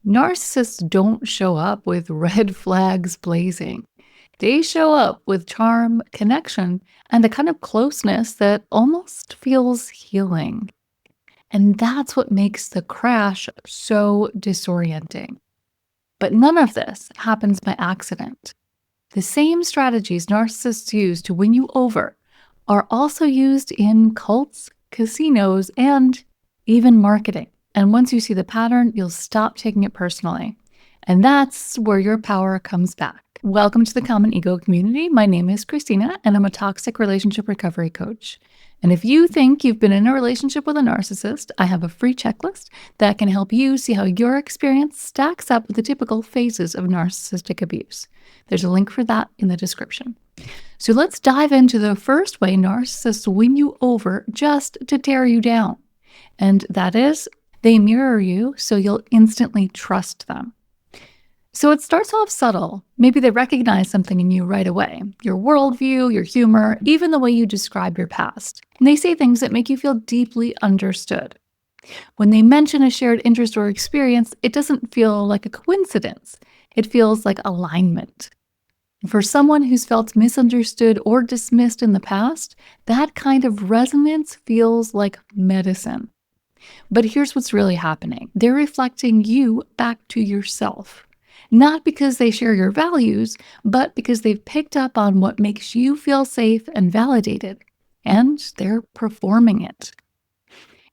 Narcissists don't show up with red flags blazing. They show up with charm, connection, and a kind of closeness that almost feels healing. And that's what makes the crash so disorienting. But none of this happens by accident. The same strategies narcissists use to win you over are also used in cults, casinos, and even marketing. And once you see the pattern, you'll stop taking it personally. And that's where your power comes back. Welcome to the Common Ego community. My name is Christina, and I'm a toxic relationship recovery coach. And if you think you've been in a relationship with a narcissist, I have a free checklist that can help you see how your experience stacks up with the typical phases of narcissistic abuse. There's a link for that in the description. So let's dive into the first way narcissists win you over just to tear you down. And that is, they mirror you so you'll instantly trust them. So it starts off subtle. Maybe they recognize something in you right away. Your worldview, your humor, even the way you describe your past. And they say things that make you feel deeply understood. When they mention a shared interest or experience, it doesn't feel like a coincidence. It feels like alignment. For someone who's felt misunderstood or dismissed in the past, that kind of resonance feels like medicine. But here's what's really happening. They're reflecting you back to yourself. Not because they share your values, but because they've picked up on what makes you feel safe and validated, and they're performing it.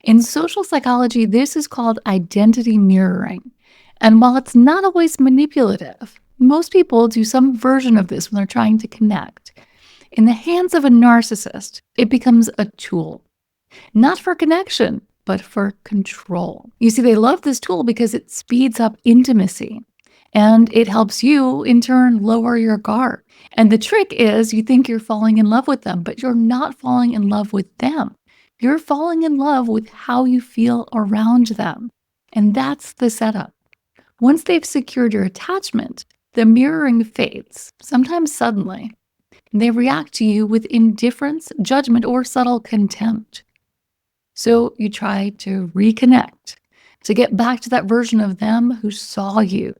In social psychology, this is called identity mirroring. And while it's not always manipulative, most people do some version of this when they're trying to connect. In the hands of a narcissist, it becomes a tool, not for connection, but for control. You see, they love this tool because it speeds up intimacy. And it helps you, in turn, lower your guard. And the trick is you think you're falling in love with them, but you're not falling in love with them. You're falling in love with how you feel around them. And that's the setup. Once they've secured your attachment, the mirroring fades, sometimes suddenly. And they react to you with indifference, judgment, or subtle contempt. So you try to reconnect, to get back to that version of them who saw you.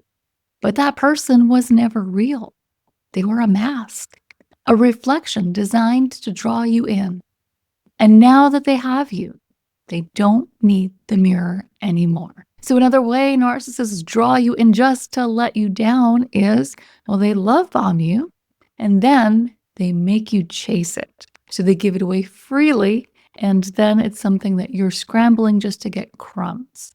But that person was never real. They were a mask, a reflection designed to draw you in. And now that they have you, they don't need the mirror anymore. So another way narcissists draw you in just to let you down is, well, they love bomb you, and then they make you chase it. So they give it away freely, and then it's something that you're scrambling just to get crumbs.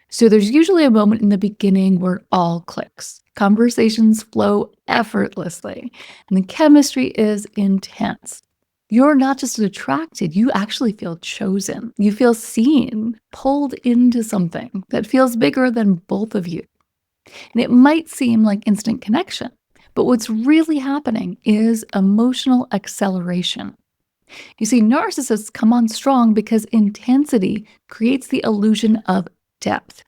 So there's usually a moment in the beginning where it all clicks. Conversations flow effortlessly, and the chemistry is intense. You're not just attracted, you actually feel chosen. You feel seen, pulled into something that feels bigger than both of you. And it might seem like instant connection, but what's really happening is emotional acceleration. You see, narcissists come on strong because intensity creates the illusion of depth.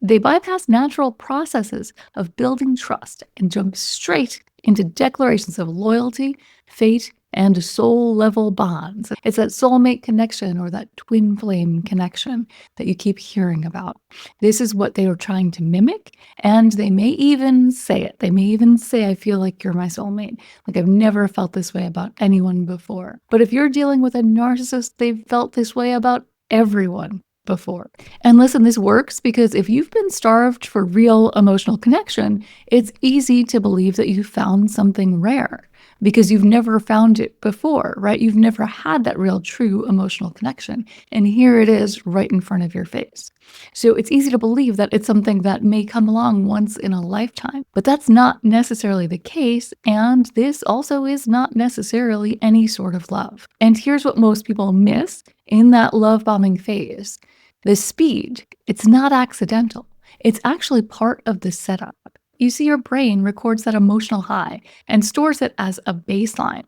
They bypass natural processes of building trust and jump straight into declarations of loyalty, fate, and soul-level bonds. It's that soulmate connection or that twin flame connection that you keep hearing about. This is what they are trying to mimic, and they may even say it. They may even say, I feel like you're my soulmate. Like I've never felt this way about anyone before. But if you're dealing with a narcissist, they've felt this way about everyone before. And listen, this works because if you've been starved for real emotional connection, it's easy to believe that you found something rare because you've never found it before, right? You've never had that real true emotional connection. And here it is right in front of your face. So it's easy to believe that it's something that may come along once in a lifetime, but that's not necessarily the case. And this also is not necessarily any sort of love. And here's what most people miss in that love bombing phase. The speed, it's not accidental. It's actually part of the setup. You see, your brain records that emotional high and stores it as a baseline.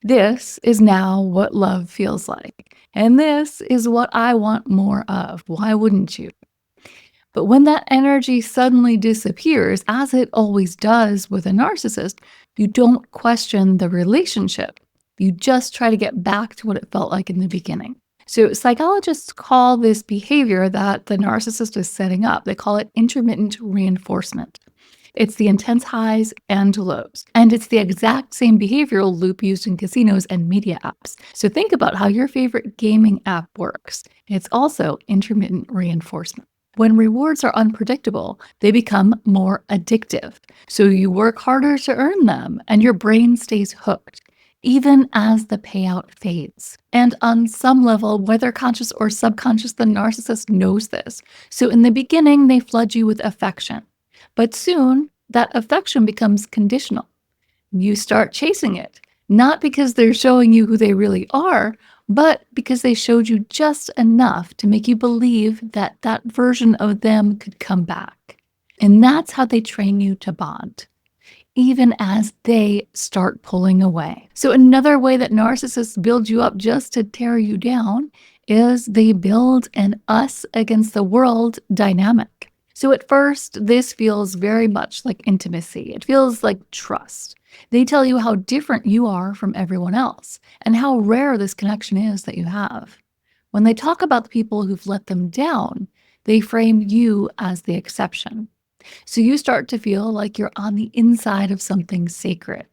This is now what love feels like. And this is what I want more of. Why wouldn't you? But when that energy suddenly disappears, as it always does with a narcissist, you don't question the relationship. You just try to get back to what it felt like in the beginning. So, psychologists call this behavior that the narcissist is setting up, they call it intermittent reinforcement. It's the intense highs and lows. And it's the exact same behavioral loop used in casinos and media apps. So think about how your favorite gaming app works. It's also intermittent reinforcement. When rewards are unpredictable, they become more addictive. So you work harder to earn them, and your brain stays hooked, even as the payout fades. And on some level, whether conscious or subconscious, the narcissist knows this. So in the beginning, they flood you with affection. But soon, that affection becomes conditional. You start chasing it, not because they're showing you who they really are, but because they showed you just enough to make you believe that that version of them could come back. And that's how they train you to bond, even as they start pulling away. So, another way that narcissists build you up just to tear you down is they build an us against the world dynamic. So, at first, this feels very much like intimacy. It feels like trust. They tell you how different you are from everyone else and how rare this connection is that you have. When they talk about the people who've let them down, they frame you as the exception. So you start to feel like you're on the inside of something sacred.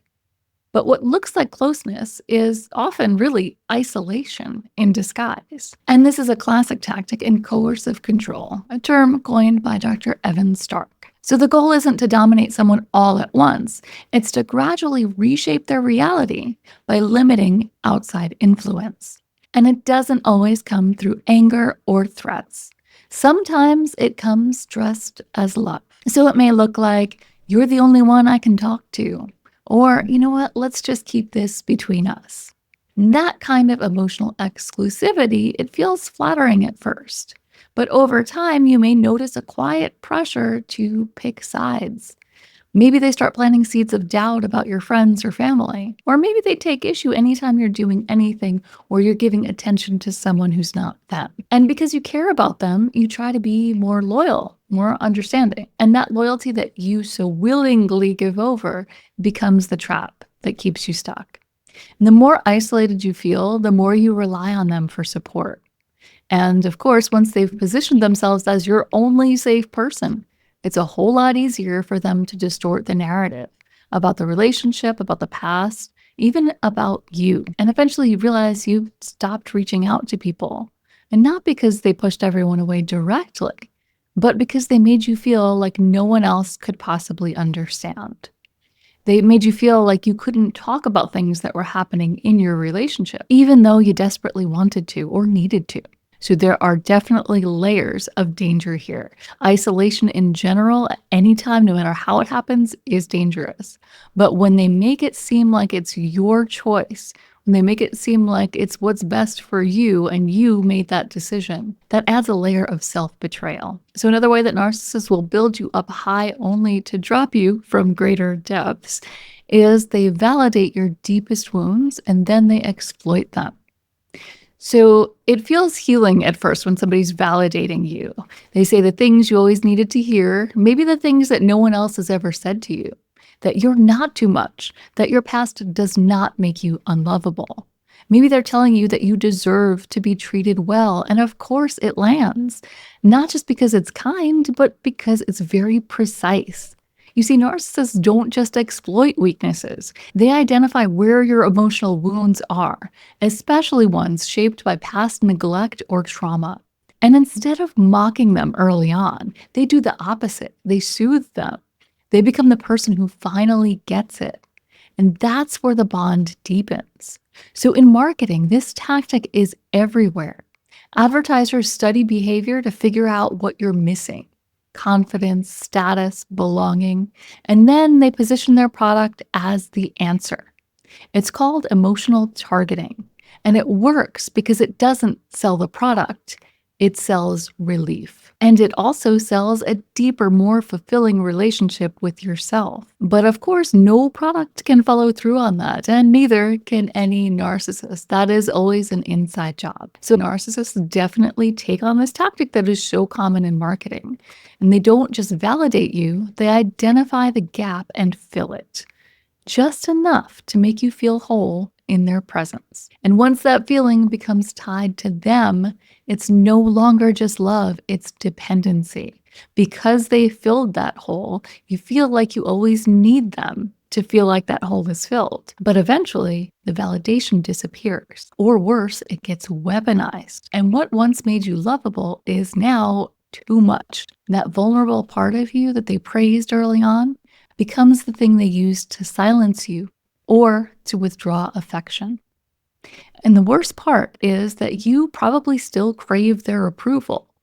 But what looks like closeness is often really isolation in disguise. And this is a classic tactic in coercive control, a term coined by Dr. Evan Stark. So the goal isn't to dominate someone all at once, it's to gradually reshape their reality by limiting outside influence. And it doesn't always come through anger or threats. Sometimes it comes dressed as love. So it may look like, you're the only one I can talk to. Or, you know what, let's just keep this between us. That kind of emotional exclusivity, it feels flattering at first. But over time, you may notice a quiet pressure to pick sides. Maybe they start planting seeds of doubt about your friends or family. Or maybe they take issue anytime you're doing anything or you're giving attention to someone who's not them. And because you care about them, you try to be more loyal, more understanding. And that loyalty that you so willingly give over becomes the trap that keeps you stuck. And the more isolated you feel, the more you rely on them for support. And of course, once they've positioned themselves as your only safe person, it's a whole lot easier for them to distort the narrative about the relationship, about the past, even about you. And eventually you realize you've stopped reaching out to people. And not because they pushed everyone away directly, but because they made you feel like no one else could possibly understand. They made you feel like you couldn't talk about things that were happening in your relationship, even though you desperately wanted to or needed to. So there are definitely layers of danger here. Isolation in general, at any time, no matter how it happens, is dangerous. But when they make it seem like it's your choice, when they make it seem like it's what's best for you and you made that decision, that adds a layer of self-betrayal. So another way that narcissists will build you up high only to drop you from greater depths is they validate your deepest wounds and then they exploit them. So it feels healing at first when somebody's validating you. They say the things you always needed to hear, maybe the things that no one else has ever said to you, that you're not too much, that your past does not make you unlovable. Maybe they're telling you that you deserve to be treated well. And of course it lands, not just because it's kind, but because it's very precise. You see, narcissists don't just exploit weaknesses. They identify where your emotional wounds are, especially ones shaped by past neglect or trauma. And instead of mocking them early on, they do the opposite. They soothe them. They become the person who finally gets it. And that's where the bond deepens. So in marketing, this tactic is everywhere. Advertisers study behavior to figure out what you're missing: confidence, status, belonging, and then they position their product as the answer. It's called emotional targeting, and it works because it doesn't sell the product, it sells relief. And it also sells a deeper, more fulfilling relationship with yourself. But of course, no product can follow through on that, and neither can any narcissist. That is always an inside job. So narcissists definitely take on this tactic that is so common in marketing. And they don't just validate you, they identify the gap and fill it. Just enough to make you feel whole in their presence. And once that feeling becomes tied to them, it's no longer just love, it's dependency. Because they filled that hole, you feel like you always need them to feel like that hole is filled. But eventually, the validation disappears. Or worse, it gets weaponized. And what once made you lovable is now too much. That vulnerable part of you that they praised early on becomes the thing they use to silence you or to withdraw affection. And the worst part is that you probably still crave their approval,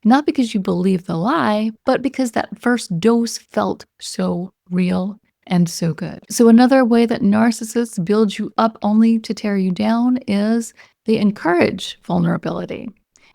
not because you believe the lie, but because that first dose felt so real and so good. So, another way that narcissists build you up only to tear you down is they encourage vulnerability.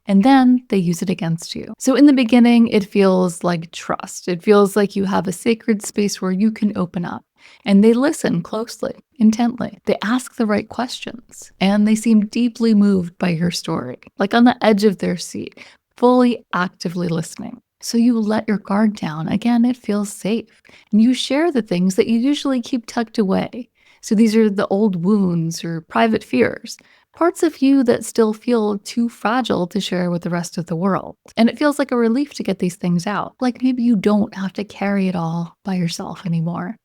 And then they use it against you. So in the beginning, it feels like trust. It feels like you have a sacred space where you can open up. And they listen closely, intently. They ask the right questions. And they seem deeply moved by your story, like on the edge of their seat, fully actively listening. So you let your guard down. Again, it feels safe. And you share the things that you usually keep tucked away. So these are the old wounds or private fears, parts of you that still feel too fragile to share with the rest of the world. And it feels like a relief to get these things out. Like maybe you don't have to carry it all by yourself anymore.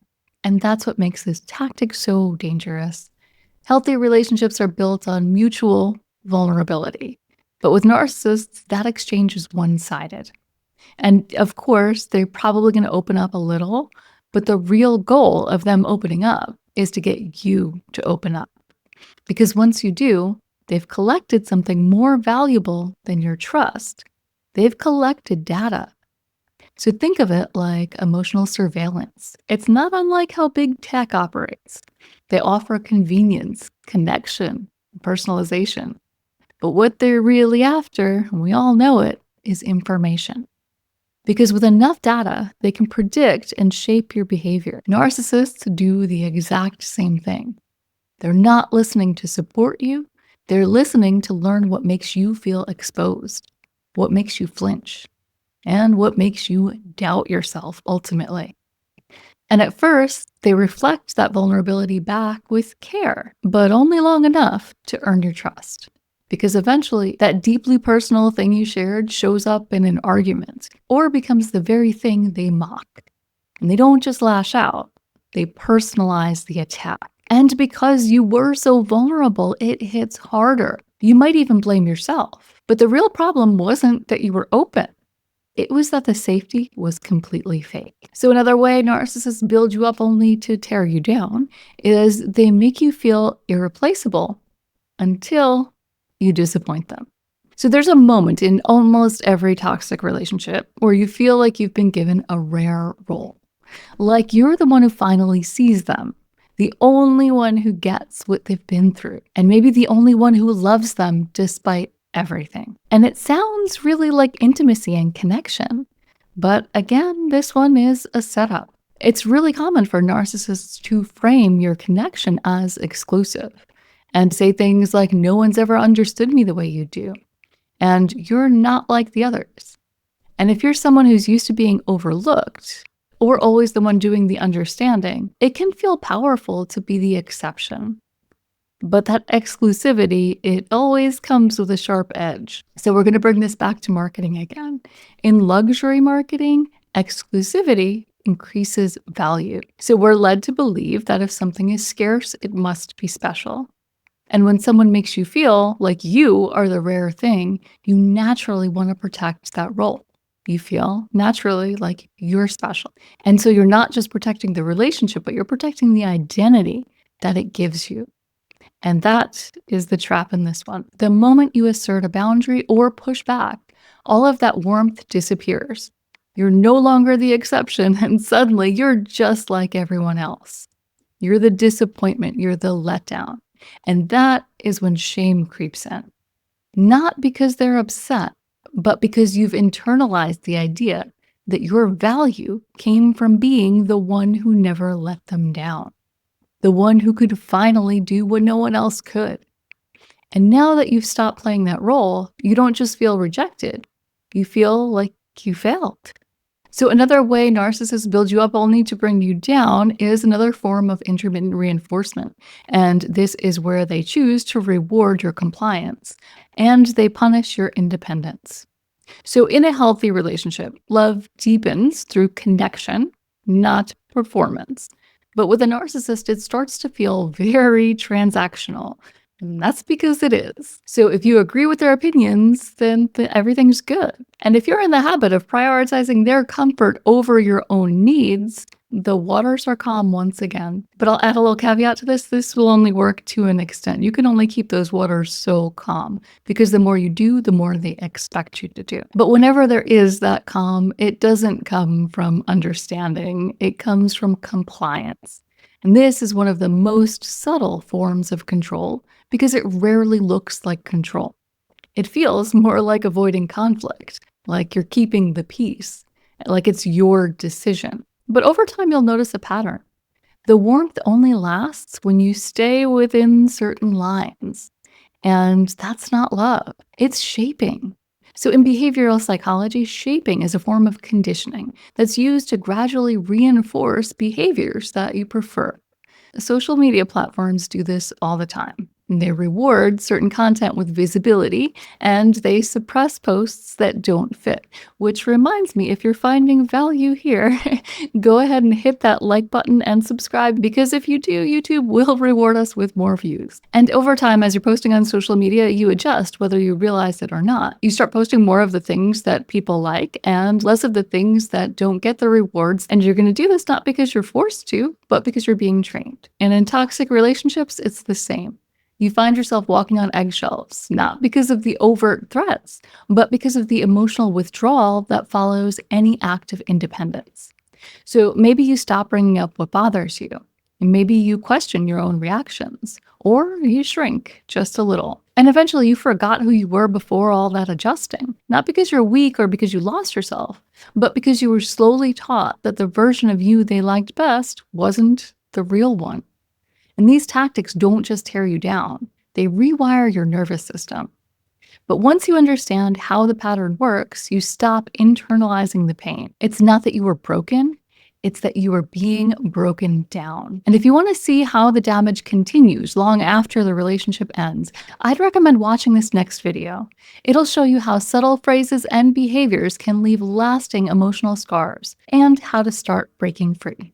And that's what makes this tactic so dangerous. Healthy relationships are built on mutual vulnerability. But with narcissists, that exchange is one-sided. And of course, they're probably going to open up a little, but the real goal of them opening up is to get you to open up. Because once you do, they've collected something more valuable than your trust. They've collected data. So think of it like emotional surveillance. It's not unlike how big tech operates. They offer convenience, connection, personalization. But what they're really after, and we all know it, is information. Because with enough data, they can predict and shape your behavior. Narcissists do the exact same thing. They're not listening to support you. They're listening to learn what makes you feel exposed, what makes you flinch, and what makes you doubt yourself ultimately. And at first, they reflect that vulnerability back with care, but only long enough to earn your trust. Because eventually, that deeply personal thing you shared shows up in an argument or becomes the very thing they mock. And they don't just lash out, they personalize the attack. And because you were so vulnerable, it hits harder. You might even blame yourself. But the real problem wasn't that you were open. It was that the safety was completely fake. So another way narcissists build you up only to tear you down is they make you feel irreplaceable until you disappoint them. So there's a moment in almost every toxic relationship where you feel like you've been given a rare role. Like you're the one who finally sees them, the only one who gets what they've been through, and maybe the only one who loves them despite everything. And it sounds really like intimacy and connection. But again, this one is a setup. It's really common for narcissists to frame your connection as exclusive and say things like, no one's ever understood me the way you do, and you're not like the others. And if you're someone who's used to being overlooked, or always the one doing the understanding, it can feel powerful to be the exception. But that exclusivity, it always comes with a sharp edge. So we're going to bring this back to marketing again. In luxury marketing, exclusivity increases value. So we're led to believe that if something is scarce, it must be special. And when someone makes you feel like you are the rare thing, you naturally want to protect that role. You feel naturally like you're special. And so you're not just protecting the relationship, but you're protecting the identity that it gives you. And that is the trap in this one. The moment you assert a boundary or push back, all of that warmth disappears. You're no longer the exception, and suddenly you're just like everyone else. You're the disappointment, you're the letdown. And that is when shame creeps in. Not because they're upset, but because you've internalized the idea that your value came from being the one who never let them down, the one who could finally do what no one else could. And now that you've stopped playing that role, you don't just feel rejected, you feel like you failed. So, another way narcissists build you up only to bring you down is another form of intermittent reinforcement. And this is where they choose to reward your compliance and they punish your independence. So, in a healthy relationship, love deepens through connection, not performance. But with a narcissist, it starts to feel very transactional. And that's because it is. So, if you agree with their opinions, then everything's good. And if you're in the habit of prioritizing their comfort over your own needs, the waters are calm once again. But I'll add a little caveat to this. This will only work to an extent. You can only keep those waters so calm because the more you do, the more they expect you to do. But whenever there is that calm, it doesn't come from understanding, it comes from compliance. And this is one of the most subtle forms of control because it rarely looks like control. It feels more like avoiding conflict, like you're keeping the peace, like it's your decision. But over time, you'll notice a pattern. The warmth only lasts when you stay within certain lines. And that's not love, it's shaping. So, in behavioral psychology, shaping is a form of conditioning that's used to gradually reinforce behaviors that you prefer. Social media platforms do this all the time. They reward certain content with visibility and they suppress posts that don't fit. Which reminds me, if you're finding value here, go ahead and hit that like button and subscribe because if you do, YouTube will reward us with more views. And over time, as you're posting on social media, you adjust whether you realize it or not. You start posting more of the things that people like and less of the things that don't get the rewards. And you're going to do this not because you're forced to, but because you're being trained. And in toxic relationships, it's the same. You find yourself walking on eggshells, not because of the overt threats, but because of the emotional withdrawal that follows any act of independence. So maybe you stop bringing up what bothers you, and maybe you question your own reactions, or you shrink just a little. And eventually you forgot who you were before all that adjusting, not because you're weak or because you lost yourself, but because you were slowly taught that the version of you they liked best wasn't the real one. And these tactics don't just tear you down, they rewire your nervous system. But once you understand how the pattern works, you stop internalizing the pain. It's not that you were broken, it's that you are being broken down. And if you want to see how the damage continues long after the relationship ends, I'd recommend watching this next video. It'll show you how subtle phrases and behaviors can leave lasting emotional scars and how to start breaking free.